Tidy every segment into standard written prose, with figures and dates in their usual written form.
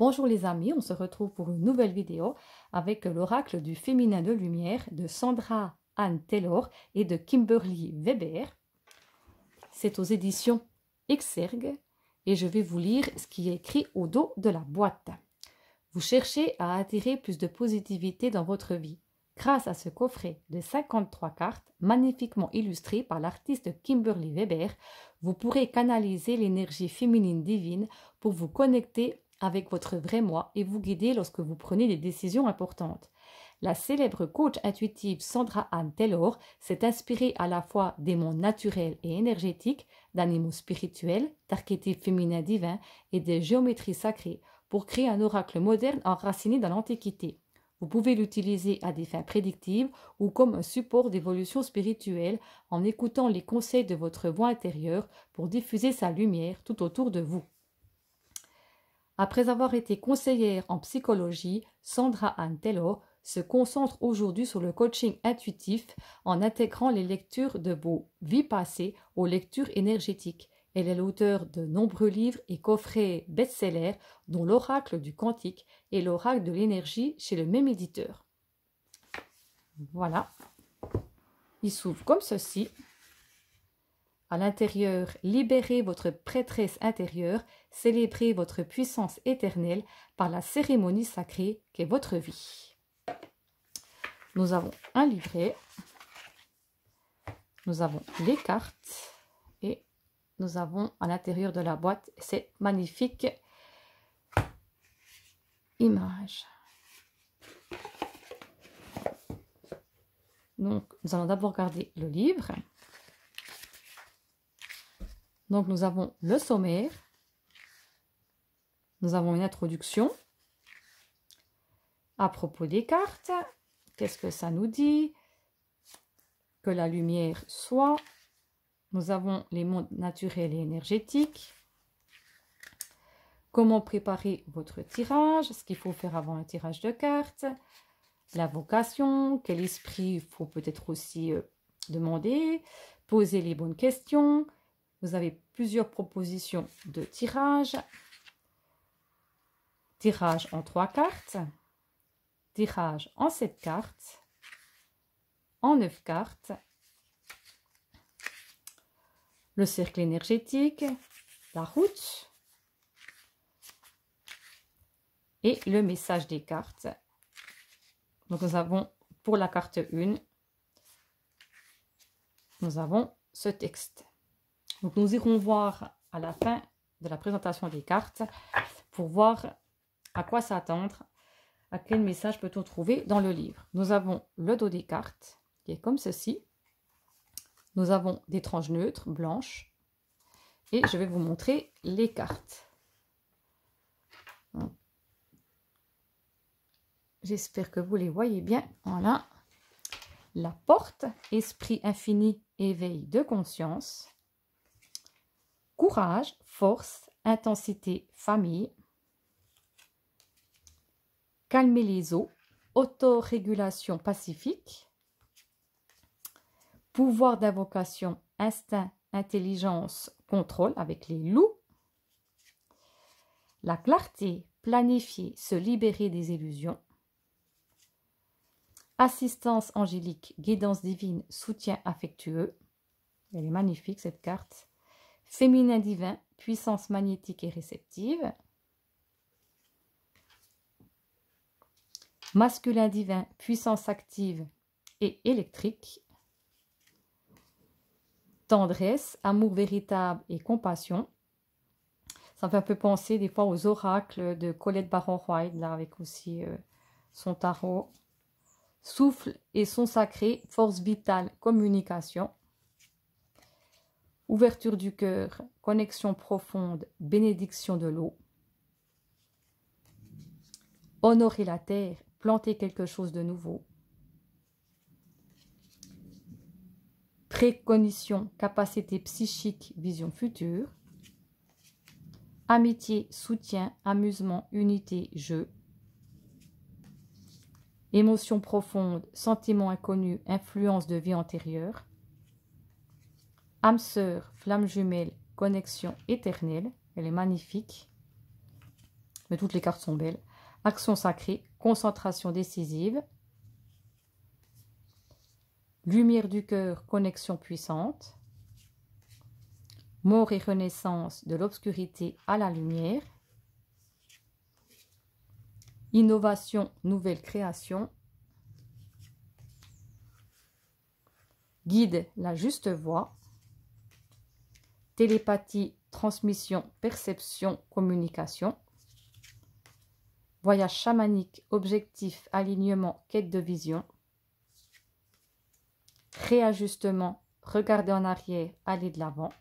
Bonjour les amis, on se retrouve pour une nouvelle vidéo avec l'oracle du féminin de lumière de Sandra Anne Taylor et de Kimberly Weber. C'est aux éditions Exergue et je vais vous lire ce qui est écrit au dos de la boîte. Vous cherchez à attirer plus de positivité dans votre vie. Grâce à ce coffret de 53 cartes, magnifiquement illustré par l'artiste Kimberly Weber, vous pourrez canaliser l'énergie féminine divine pour vous connecter avec votre vrai moi et vous guider lorsque vous prenez des décisions importantes. La célèbre coach intuitive Sandra Anne Taylor s'est inspirée à la fois des mondes naturels et énergétiques, d'animaux spirituels, d'archétypes féminins divins et de géométrie sacrée pour créer un oracle moderne enraciné dans l'Antiquité. Vous pouvez l'utiliser à des fins prédictives ou comme un support d'évolution spirituelle en écoutant les conseils de votre voix intérieure pour diffuser sa lumière tout autour de vous. Après avoir été conseillère en psychologie, Sandra Anne Taylor se concentre aujourd'hui sur le coaching intuitif en intégrant les lectures de vos vies passées aux lectures énergétiques. Elle est l'auteure de nombreux livres et coffrets best-sellers, dont l'Oracle du Quantique et l'Oracle de l'énergie chez le même éditeur. Voilà. Il s'ouvre comme ceci. À l'intérieur, libérez votre prêtresse intérieure, célébrez votre puissance éternelle par la cérémonie sacrée qu'est votre vie. Nous avons un livret, nous avons les cartes et nous avons à l'intérieur de la boîte cette magnifique image. Donc, nous allons d'abord regarder le livre. Donc, nous avons le sommaire, nous avons une introduction à propos des cartes. Qu'est-ce que ça nous dit? Que la lumière soit. Nous avons les mondes naturels et énergétiques. Comment préparer votre tirage, ce qu'il faut faire avant un tirage de cartes. La vocation, quel esprit il faut peut-être aussi demander. Poser les bonnes questions. Vous avez plusieurs propositions de tirage. Tirage en 3 cartes. Tirage en 7 cartes. En 9 cartes. Le cercle énergétique. La route. Et le message des cartes. Donc nous avons pour la carte 1, nous avons ce texte. Donc nous irons voir à la fin de la présentation des cartes pour voir à quoi s'attendre, à quel message peut-on trouver dans le livre. Nous avons le dos des cartes qui est comme ceci. Nous avons des tranches neutres blanches et je vais vous montrer les cartes. J'espère que vous les voyez bien. Voilà. La porte, esprit infini, éveil de conscience. Courage, force, intensité, famille. Calmer les eaux, autorégulation pacifique. Pouvoir d'invocation, instinct, intelligence, contrôle avec les loups. La clarté, planifier, se libérer des illusions. Assistance angélique, guidance divine, soutien affectueux. Elle est magnifique cette carte. Féminin divin, puissance magnétique et réceptive. Masculin divin, puissance active et électrique. Tendresse, amour véritable et compassion. Ça me fait un peu penser des fois aux oracles de Colette Baron-White, là avec aussi son tarot. Souffle et son sacré, force vitale, communication. Ouverture du cœur, connexion profonde, bénédiction de l'eau. Honorer la terre, planter quelque chose de nouveau. Précognition, capacité psychique, vision future. Amitié, soutien, amusement, unité, jeu. Émotion profonde, sentiment inconnu, influence de vie antérieure. Âme sœur, flamme jumelle, connexion éternelle. Elle est magnifique. mais toutes les cartes sont belles. Action sacrée, concentration décisive. Lumière du cœur, connexion puissante. Mort et renaissance de l'obscurité à la lumière. Innovation, nouvelle création. Guide, la juste voie. Télépathie, transmission, perception, communication. Voyage chamanique, objectif, alignement, quête de vision. Réajustement, regarder en arrière, aller de l'avant.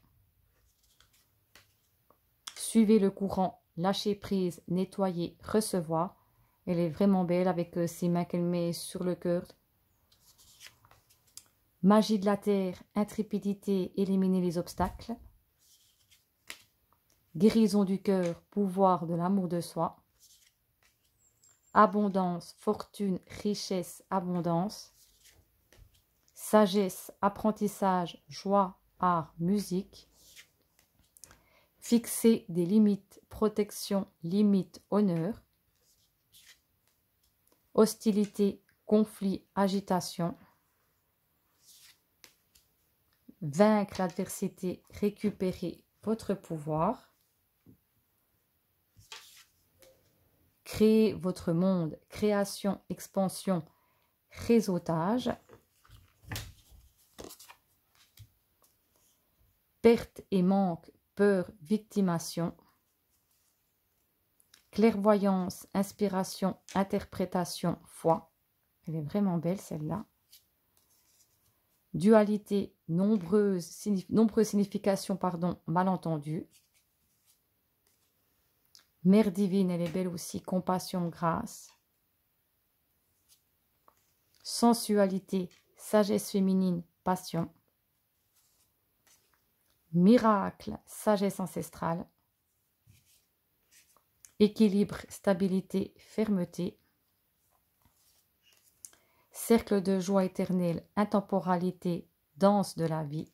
Suivez le courant, lâcher prise, nettoyer, recevoir. Elle est vraiment belle avec ses mains qu'elle met sur le cœur. Magie de la terre, intrépidité, éliminer les obstacles. Guérison du cœur, pouvoir de l'amour de soi. Abondance, fortune, richesse, abondance. Sagesse, apprentissage, joie, art, musique. Fixer des limites, protection, limite, honneur. Hostilité, conflit, agitation. Vaincre l'adversité, récupérer votre pouvoir. Créer votre monde, création, expansion, réseautage. Perte et manque, peur, victimation. Clairvoyance, inspiration, interprétation, foi. Elle est vraiment belle celle-là. Dualité, nombreuses significations, malentendues. Mère divine, elle est belle aussi, compassion, grâce. Sensualité, sagesse féminine, passion. Miracle, sagesse ancestrale. Équilibre, stabilité, fermeté. Cercle de joie éternelle, intemporalité, danse de la vie.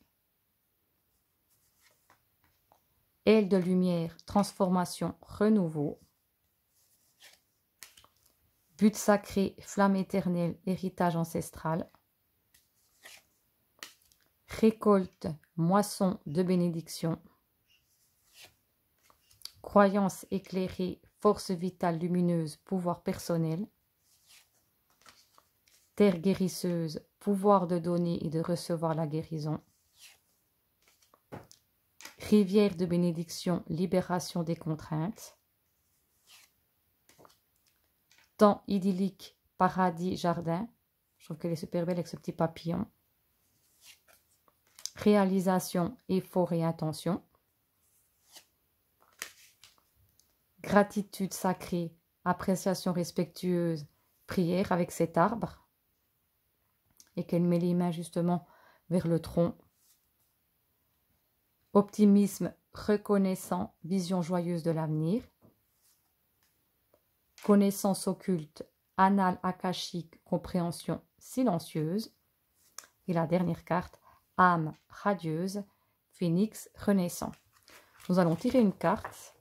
Aile de lumière, transformation, renouveau. But sacré, flamme éternelle, héritage ancestral. Récolte, moisson de bénédiction. Croyance éclairée, force vitale lumineuse, pouvoir personnel. Terre guérisseuse, pouvoir de donner et de recevoir la guérison. Rivière de bénédiction, libération des contraintes. Temps idyllique, paradis, jardin. Je trouve qu'elle est super belle avec ce petit papillon. Réalisation, effort et intention. Gratitude sacrée, appréciation respectueuse, prière avec cet arbre. Et qu'elle met les mains justement vers le tronc. Optimisme reconnaissant, vision joyeuse de l'avenir. Connaissance occulte, annales akashique, compréhension silencieuse. Et la dernière carte, âme radieuse, phénix renaissant. Nous allons tirer une carte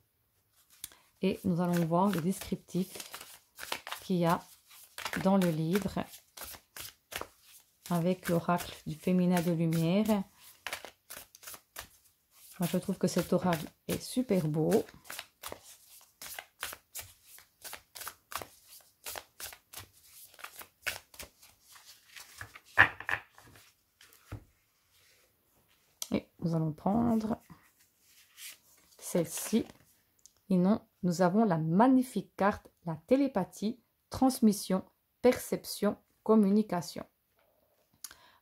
et nous allons voir le descriptif qu'il y a dans le livre avec l'oracle du féminin de lumière. Moi, je trouve que cet oracle est super beau. Et nous allons prendre celle-ci. Et non, nous avons la magnifique carte, la télépathie, transmission, perception, communication.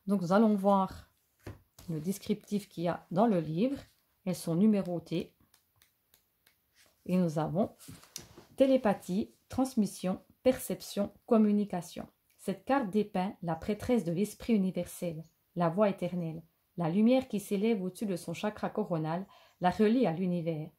Donc, nous allons voir le descriptif qu'il y a dans le livre. Elles sont numérotées. Et nous avons télépathie, transmission, perception, communication. Cette carte dépeint la prêtresse de l'esprit universel, la voix éternelle. La lumière qui s'élève au-dessus de son chakra coronal la relie à l'univers.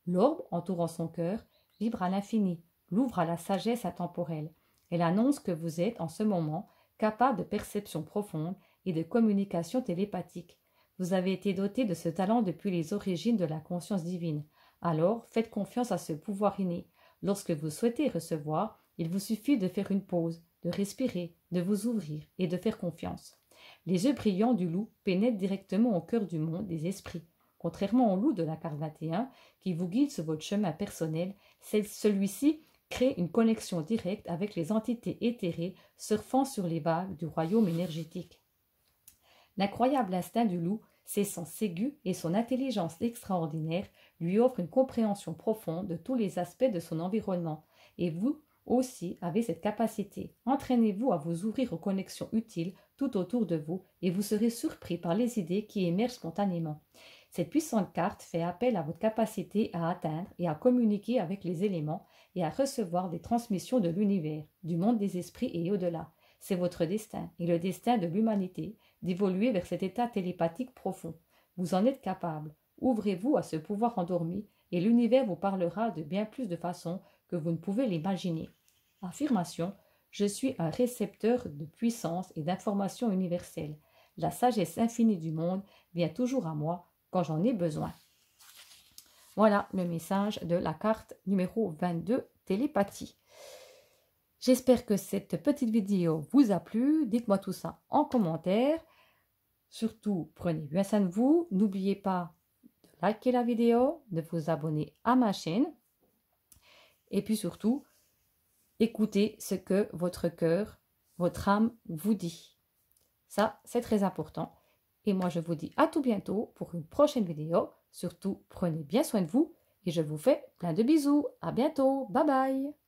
L'orbe, entourant son cœur, vibre à l'infini, l'ouvre à la sagesse intemporelle. Elle annonce que vous êtes, en ce moment, capable de perception profonde et de communication télépathique. Vous avez été doté de ce talent depuis les origines de la conscience divine. Alors, faites confiance à ce pouvoir inné. Lorsque vous souhaitez recevoir, il vous suffit de faire une pause, de respirer, de vous ouvrir et de faire confiance. Les yeux brillants du loup pénètrent directement au cœur du monde des esprits. Contrairement au loup de la carte 21, qui vous guide sur votre chemin personnel, celui-ci crée une connexion directe avec les entités éthérées surfant sur les vagues du royaume énergétique. L'incroyable instinct du loup, ses sens aigus et son intelligence extraordinaire lui offrent une compréhension profonde de tous les aspects de son environnement. Et vous aussi avez cette capacité. Entraînez-vous à vous ouvrir aux connexions utiles tout autour de vous et vous serez surpris par les idées qui émergent spontanément. Cette puissante carte fait appel à votre capacité à atteindre et à communiquer avec les éléments et à recevoir des transmissions de l'univers, du monde des esprits et au-delà. C'est votre destin et le destin de l'humanité d'évoluer vers cet état télépathique profond. Vous en êtes capable. Ouvrez-vous à ce pouvoir endormi et l'univers vous parlera de bien plus de façons que vous ne pouvez l'imaginer. Affirmation: je suis un récepteur de puissance et d'informations universelles. La sagesse infinie du monde vient toujours à moi quand j'en ai besoin. Voilà le message de la carte numéro 22, télépathie. J'espère que cette petite vidéo vous a plu. Dites-moi tout ça en commentaire. Surtout, prenez bien soin de vous. N'oubliez pas de liker la vidéo, de vous abonner à ma chaîne. Et puis surtout, écoutez ce que votre cœur, votre âme vous dit. Ça, c'est très important. Et moi, je vous dis à tout bientôt pour une prochaine vidéo. Surtout, prenez bien soin de vous et je vous fais plein de bisous. À bientôt. Bye bye.